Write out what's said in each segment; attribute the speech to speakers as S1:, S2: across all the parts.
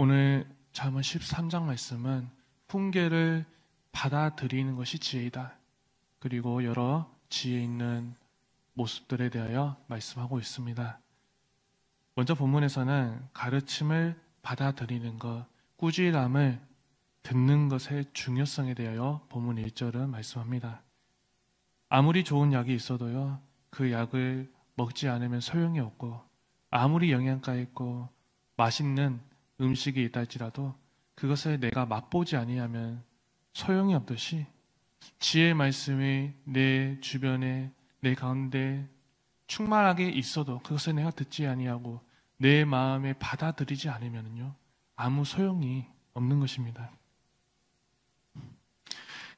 S1: 오늘 잠언 13장 말씀은 훈계를 받아들이는 것이 지혜이다. 그리고 여러 지혜 있는 모습들에 대하여 말씀하고 있습니다. 먼저 본문에서는 가르침을 받아들이는 것, 꾸준함을 듣는 것의 중요성에 대하여 본문 1절은 말씀합니다. 아무리 좋은 약이 있어도요, 그 약을 먹지 않으면 소용이 없고, 아무리 영양가 있고 맛있는 음식이 있다 할지라도 그것을 내가 맛보지 아니하면 소용이 없듯이 지혜의 말씀이 내 주변에, 내 가운데 충만하게 있어도 그것을 내가 듣지 아니하고 내 마음에 받아들이지 않으면요, 아무 소용이 없는 것입니다.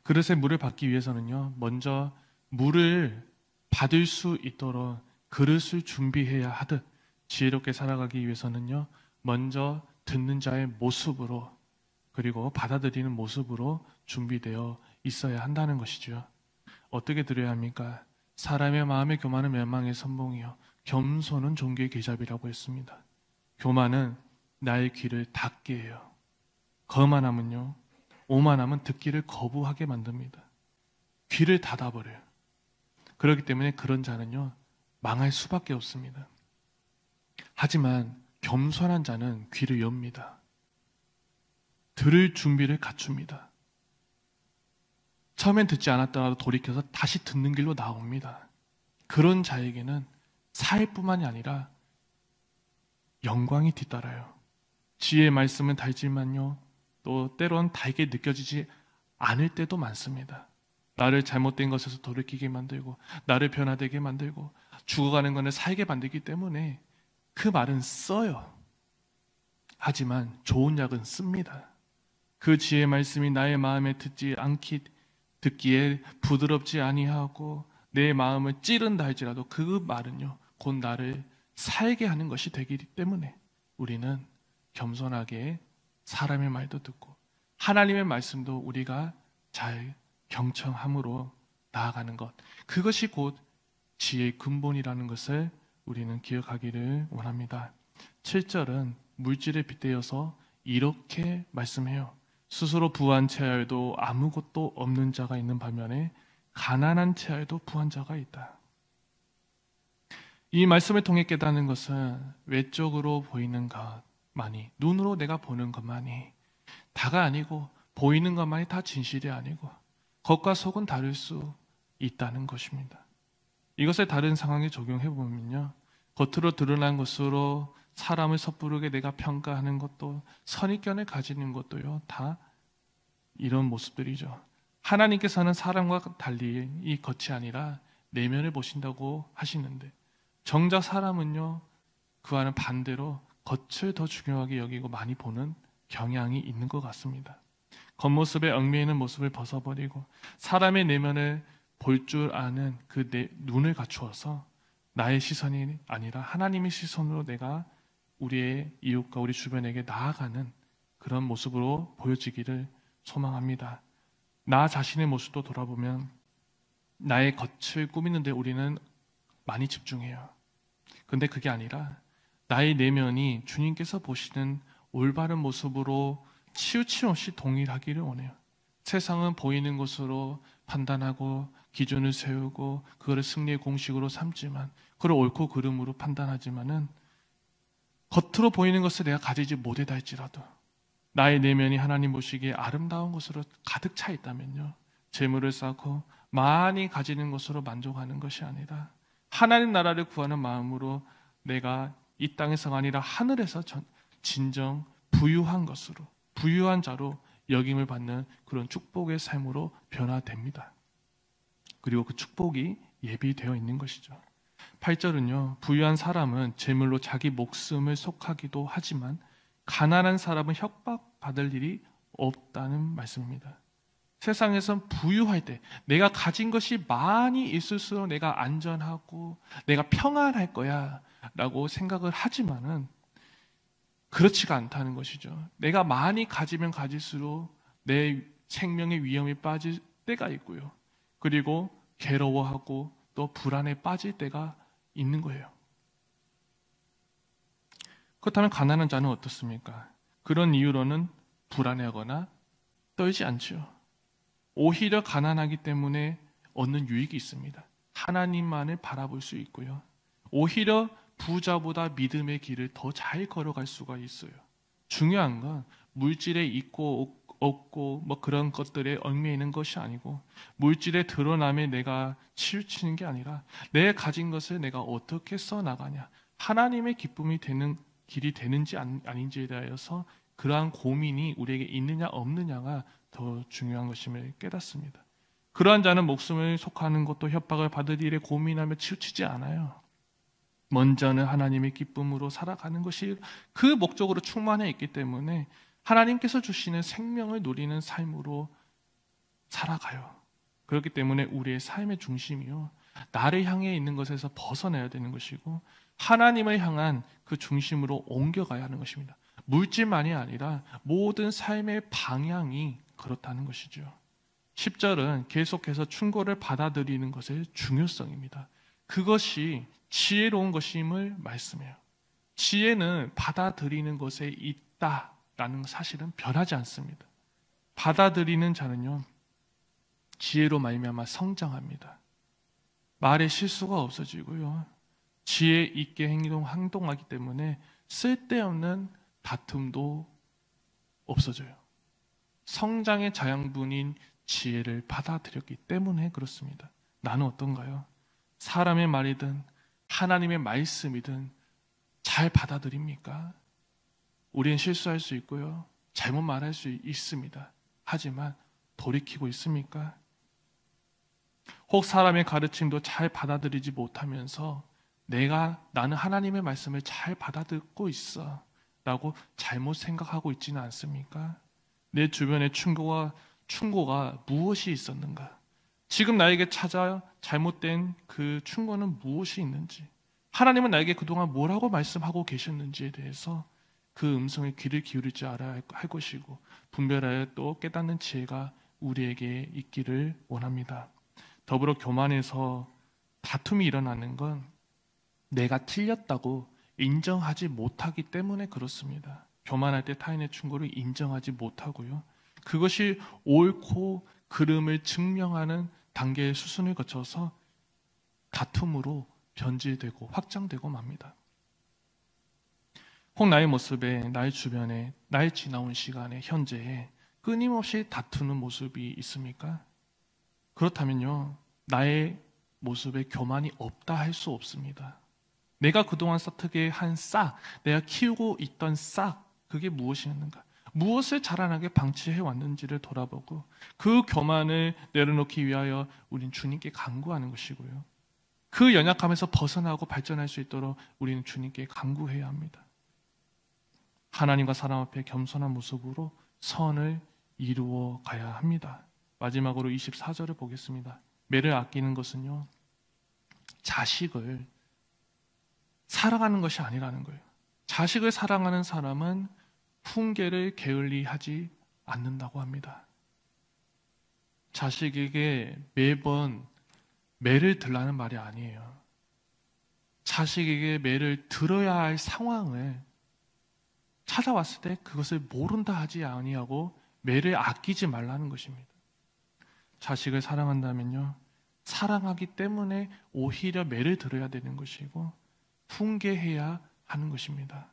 S1: 그릇에 물을 받기 위해서는요, 먼저 물을 받을 수 있도록 그릇을 준비해야 하듯 지혜롭게 살아가기 위해서는요, 먼저 듣는 자의 모습으로, 그리고 받아들이는 모습으로 준비되어 있어야 한다는 것이죠. 어떻게 들어야 합니까? 사람의 마음의 교만은 멸망의 선봉이요, 겸손은 종교의 계잡이라고 했습니다. 교만은 나의 귀를 닫게 해요. 거만함은요, 오만함은 듣기를 거부하게 만듭니다. 귀를 닫아버려요. 그렇기 때문에 그런 자는요, 망할 수밖에 없습니다. 하지만 겸손한 자는 귀를 엽니다. 들을 준비를 갖춥니다. 처음엔 듣지 않았더라도 돌이켜서 다시 듣는 길로 나옵니다. 그런 자에게는 사회뿐만이 아니라 영광이 뒤따라요. 지혜의 말씀은 달지만요, 또 때론 달게 느껴지지 않을 때도 많습니다. 나를 잘못된 것에서 돌이키게 만들고, 나를 변화되게 만들고, 죽어가는 것을 살게 만들기 때문에 그 말은 써요. 하지만 좋은 약은 씁니다. 그 지혜의 말씀이 나의 마음에 듣기에 부드럽지 아니하고 내 마음을 찌른다 할지라도 그 말은요, 곧 나를 살게 하는 것이 되기 때문에 우리는 겸손하게 사람의 말도 듣고 하나님의 말씀도 우리가 잘 경청함으로 나아가는 것, 그것이 곧 지혜의 근본이라는 것을 우리는 기억하기를 원합니다. 7절은 물질에 빗대어서 이렇게 말씀해요. 스스로 부한 채알도 아무것도 없는 자가 있는 반면에 가난한 채알도 부한 자가 있다. 이 말씀을 통해 깨닫는 것은 외적으로 보이는 것만이, 눈으로 내가 보는 것만이 다가 아니고, 보이는 것만이 다 진실이 아니고 겉과 속은 다를 수 있다는 것입니다. 이것을 다른 상황에 적용해 보면요, 겉으로 드러난 것으로 사람을 섣부르게 내가 평가하는 것도, 선입견을 가지는 것도요, 다 이런 모습들이죠. 하나님께서는 사람과 달리 이 겉이 아니라 내면을 보신다고 하시는데, 정작 사람은요, 그와는 반대로 겉을 더 중요하게 여기고 많이 보는 경향이 있는 것 같습니다. 겉모습에 얽매이는 모습을 벗어버리고 사람의 내면을 볼 줄 아는 그 내 눈을 갖추어서 나의 시선이 아니라 하나님의 시선으로 내가 우리의 이웃과 우리 주변에게 나아가는 그런 모습으로 보여지기를 소망합니다. 나 자신의 모습도 돌아보면 나의 겉을 꾸미는데 우리는 많이 집중해요. 근데 그게 아니라 나의 내면이 주님께서 보시는 올바른 모습으로 치우침 없이 동일하기를 원해요. 세상은 보이는 것으로 판단하고 기준을 세우고 그거를 승리의 공식으로 삼지만, 그걸 옳고 그름으로 판단하지만은, 겉으로 보이는 것을 내가 가지지 못하다 할지라도 나의 내면이 하나님 보시기에 아름다운 것으로 가득 차 있다면요, 재물을 쌓고 많이 가지는 것으로 만족하는 것이 아니라 하나님 나라를 구하는 마음으로 내가 이 땅에서가 아니라 하늘에서 진정 부유한 것으로, 부유한 자로 여김을 받는 그런 축복의 삶으로 변화됩니다. 그리고 그 축복이 예비되어 있는 것이죠. 8절은요, 부유한 사람은 재물로 자기 목숨을 속하기도 하지만 가난한 사람은 협박받을 일이 없다는 말씀입니다. 세상에선 부유할 때 내가 가진 것이 많이 있을수록 내가 안전하고 내가 평안할 거야 라고 생각을 하지만은 그렇지가 않다는 것이죠. 내가 많이 가지면 가질수록 내 생명의 위험에 빠질 때가 있고요, 그리고 괴로워하고 또 불안에 빠질 때가 있는 거예요. 그렇다면 가난한 자는 어떻습니까? 그런 이유로는 불안해하거나 떨지 않죠. 오히려 가난하기 때문에 얻는 유익이 있습니다. 하나님만을 바라볼 수 있고요. 오히려 부자보다 믿음의 길을 더 잘 걸어갈 수가 있어요. 중요한 건 물질에 있고 없고 뭐 그런 것들에 얽매이는 것이 아니고, 물질의 드러남에 내가 치우치는 게 아니라 내 가진 것을 내가 어떻게 써나가냐, 하나님의 기쁨이 되는 길이 되는지 아닌지에 대하여서 그러한 고민이 우리에게 있느냐 없느냐가 더 중요한 것임을 깨닫습니다. 그러한 자는 목숨을 속하는 것도 협박을 받을 일에 고민하며 치우치지 않아요. 먼저는 하나님의 기쁨으로 살아가는 것이 그 목적으로 충만해 있기 때문에 하나님께서 주시는 생명을 누리는 삶으로 살아가요. 그렇기 때문에 우리의 삶의 중심이요, 나를 향해 있는 것에서 벗어나야 되는 것이고 하나님을 향한 그 중심으로 옮겨가야 하는 것입니다. 물질만이 아니라 모든 삶의 방향이 그렇다는 것이죠. 10절은 계속해서 충고를 받아들이는 것의 중요성입니다. 그것이 지혜로운 것임을 말씀해요. 지혜는 받아들이는 것에 있다라는 사실은 변하지 않습니다. 받아들이는 자는요, 지혜로 말미암아 성장합니다. 말에 실수가 없어지고요, 지혜 있게 행동하기 때문에 쓸데없는 다툼도 없어져요. 성장의 자양분인 지혜를 받아들였기 때문에 그렇습니다. 나는 어떤가요? 사람의 말이든 하나님의 말씀이든 잘 받아들입니까? 우리는 실수할 수 있고요, 잘못 말할 수 있습니다. 하지만 돌이키고 있습니까? 혹 사람의 가르침도 잘 받아들이지 못하면서 나는 하나님의 말씀을 잘 받아듣고 있어 라고 잘못 생각하고 있지는 않습니까? 내 주변에 충고가 무엇이 있었는가? 지금 나에게 찾아 잘못된 그 충고는 무엇이 있는지, 하나님은 나에게 그동안 뭐라고 말씀하고 계셨는지에 대해서 그 음성에 귀를 기울이지 알아야 할 것이고, 분별하여 또 깨닫는 지혜가 우리에게 있기를 원합니다. 더불어 교만에서 다툼이 일어나는 건 내가 틀렸다고 인정하지 못하기 때문에 그렇습니다. 교만할 때 타인의 충고를 인정하지 못하고요, 그것이 옳고 그름을 증명하는 단계의 수순을 거쳐서 다툼으로 변질되고 확장되고 맙니다. 혹 나의 모습에, 나의 주변에, 나의 지나온 시간에, 현재에 끊임없이 다투는 모습이 있습니까? 그렇다면요, 나의 모습에 교만이 없다 할 수 없습니다. 내가 그동안 쌓게 한 싹, 내가 키우고 있던 싹, 그게 무엇이었는가? 무엇을 자라나게 방치해 왔는지를 돌아보고 그 교만을 내려놓기 위하여 우린 주님께 간구하는 것이고요, 그 연약함에서 벗어나고 발전할 수 있도록 우리는 주님께 간구해야 합니다. 하나님과 사람 앞에 겸손한 모습으로 선을 이루어 가야 합니다. 마지막으로 24절을 보겠습니다. 매를 아끼는 것은요, 자식을 사랑하는 것이 아니라는 거예요. 자식을 사랑하는 사람은 훈계를 게을리하지 않는다고 합니다. 자식에게 매번 매를 들라는 말이 아니에요. 자식에게 매를 들어야 할 상황을 찾아왔을 때 그것을 모른다 하지 아니하고 매를 아끼지 말라는 것입니다. 자식을 사랑한다면요, 사랑하기 때문에 오히려 매를 들어야 되는 것이고 훈계해야 하는 것입니다.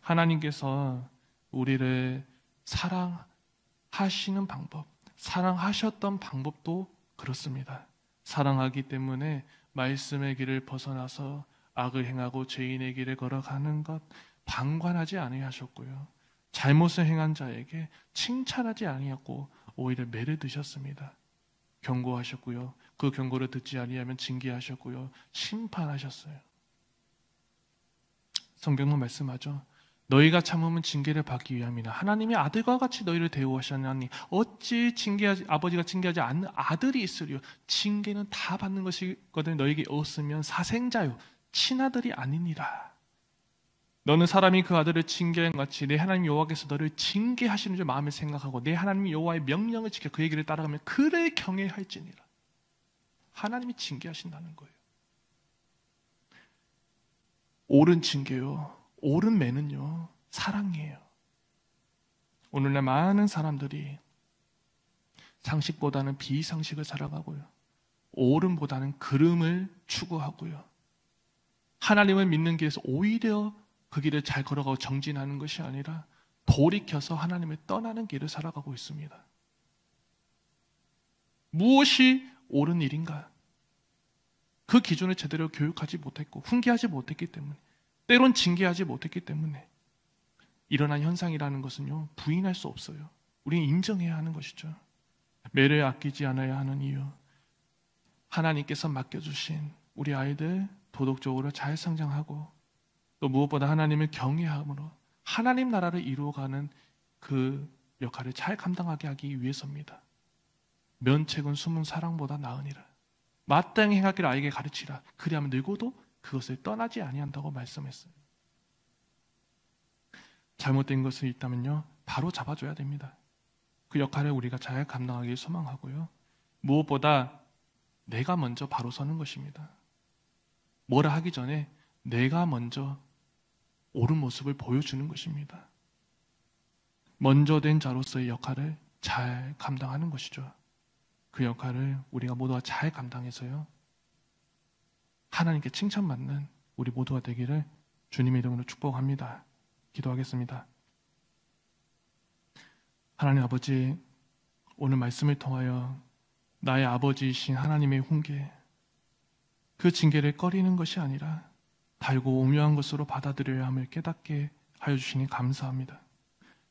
S1: 하나님께서 우리를 사랑하시는 방법, 사랑하셨던 방법도 그렇습니다. 사랑하기 때문에 말씀의 길을 벗어나서 악을 행하고 죄인의 길을 걸어가는 것 방관하지 아니하셨고요, 잘못을 행한 자에게 칭찬하지 아니하고 오히려 매를 드셨습니다. 경고하셨고요, 그 경고를 듣지 아니하면 징계하셨고요, 심판하셨어요. 성경은 말씀하죠. 너희가 참으면 징계를 받기 위함이나 하나님의 아들과 같이 너희를 대우하셨나니 어찌 아버지가 징계하지 않는 아들이 있으리요. 징계는 다 받는 것이거든. 너에게 없으면 사생자요 친아들이 아니니라. 너는 사람이 그 아들을 징계한 같이 내 하나님 여호와께서 너를 징계하시는 줄 마음에 생각하고 내 하나님 여호와의 명령을 지켜 그의 길을 따라가면 그를 경외할지니라. 하나님이 징계하신다는 거예요. 옳은 징계요, 옳은 매는요, 사랑이에요. 오늘날 많은 사람들이 상식보다는 비상식을 살아가고요. 옳음보다는 그름을 추구하고요. 하나님을 믿는 길에서 오히려 그 길을 잘 걸어가고 정진하는 것이 아니라 돌이켜서 하나님을 떠나는 길을 살아가고 있습니다. 무엇이 옳은 일인가? 그 기준을 제대로 교육하지 못했고 훈계하지 못했기 때문에, 때론 징계하지 못했기 때문에 일어난 현상이라는 것은요, 부인할 수 없어요. 우리는 인정해야 하는 것이죠. 매를 아끼지 않아야 하는 이유, 하나님께서 맡겨주신 우리 아이들 도덕적으로 잘 성장하고 또 무엇보다 하나님을 경외함으로 하나님 나라를 이루어가는 그 역할을 잘 감당하게 하기 위해서입니다. 면책은 숨은 사랑보다 나으니라. 마땅히 행하기를 아이에게 가르치라. 그리하면 늙어도 그것을 떠나지 아니한다고 말씀했어요. 잘못된 것이 있다면요, 바로 잡아줘야 됩니다. 그 역할을 우리가 잘 감당하길 소망하고요. 무엇보다 내가 먼저 바로 서는 것입니다. 뭐라 하기 전에 내가 먼저 옳은 모습을 보여주는 것입니다. 먼저 된 자로서의 역할을 잘 감당하는 것이죠. 그 역할을 우리가 모두가 잘 감당해서요, 하나님께 칭찬받는 우리 모두가 되기를 주님의 이름으로 축복합니다. 기도하겠습니다. 하나님 아버지, 오늘 말씀을 통하여 나의 아버지이신 하나님의 훈계, 그 징계를 꺼리는 것이 아니라 달고 오묘한 것으로 받아들여야 함을 깨닫게 하여 주시니 감사합니다.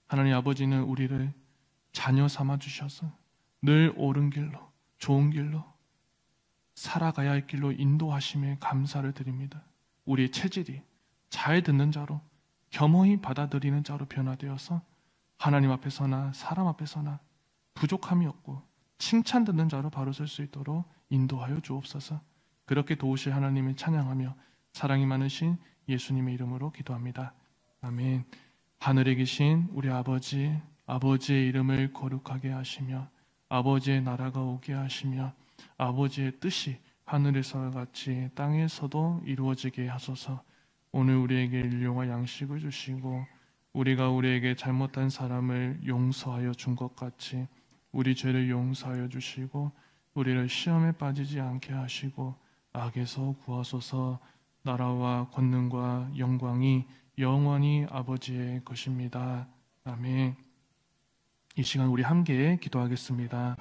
S1: 하나님 아버지는 우리를 자녀 삼아 주셔서 늘 옳은 길로, 좋은 길로, 살아가야 할 길로 인도하심에 감사를 드립니다. 우리의 체질이 잘 듣는 자로, 겸허히 받아들이는 자로 변화되어서 하나님 앞에서나 사람 앞에서나 부족함이 없고 칭찬 듣는 자로 바로 설 수 있도록 인도하여 주옵소서. 그렇게 도우실 하나님을 찬양하며 사랑이 많으신 예수님의 이름으로 기도합니다. 아멘. 하늘에 계신 우리 아버지, 아버지의 이름을 거룩하게 하시며 아버지의 나라가 오게 하시며 아버지의 뜻이 하늘에서와 같이 땅에서도 이루어지게 하소서. 오늘 우리에게 일용할 양식을 주시고 우리가 우리에게 잘못한 사람을 용서하여 준 것 같이 우리 죄를 용서하여 주시고 우리를 시험에 빠지지 않게 하시고 악에서 구하소서. 나라와 권능과 영광이 영원히 아버지의 것입니다. 아멘. 이 시간 우리 함께 기도하겠습니다.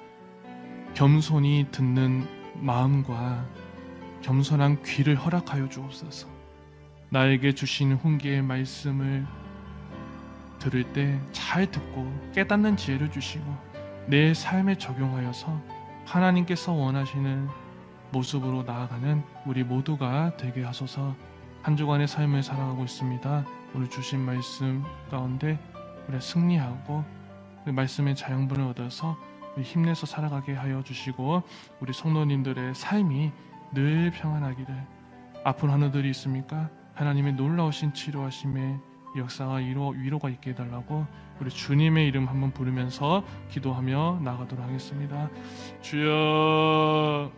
S1: 겸손히 듣는 마음과 겸손한 귀를 허락하여 주옵소서. 나에게 주신 훈계의 말씀을 들을 때 잘 듣고 깨닫는 지혜를 주시고 내 삶에 적용하여서 하나님께서 원하시는 모습으로 나아가는 우리 모두가 되게 하소서. 한 주간의 삶을 살아가고 있습니다. 오늘 주신 말씀 가운데 우리 승리하고 그 말씀의 자양분을 얻어서 우리 힘내서 살아가게 하여 주시고 우리 성도님들의 삶이 늘 평안하기를. 아픈 환우들이 있습니까? 하나님의 놀라우신 치료하심의 역사가 위로가 있게 해달라고 우리 주님의 이름 한번 부르면서 기도하며 나가도록 하겠습니다. 주여.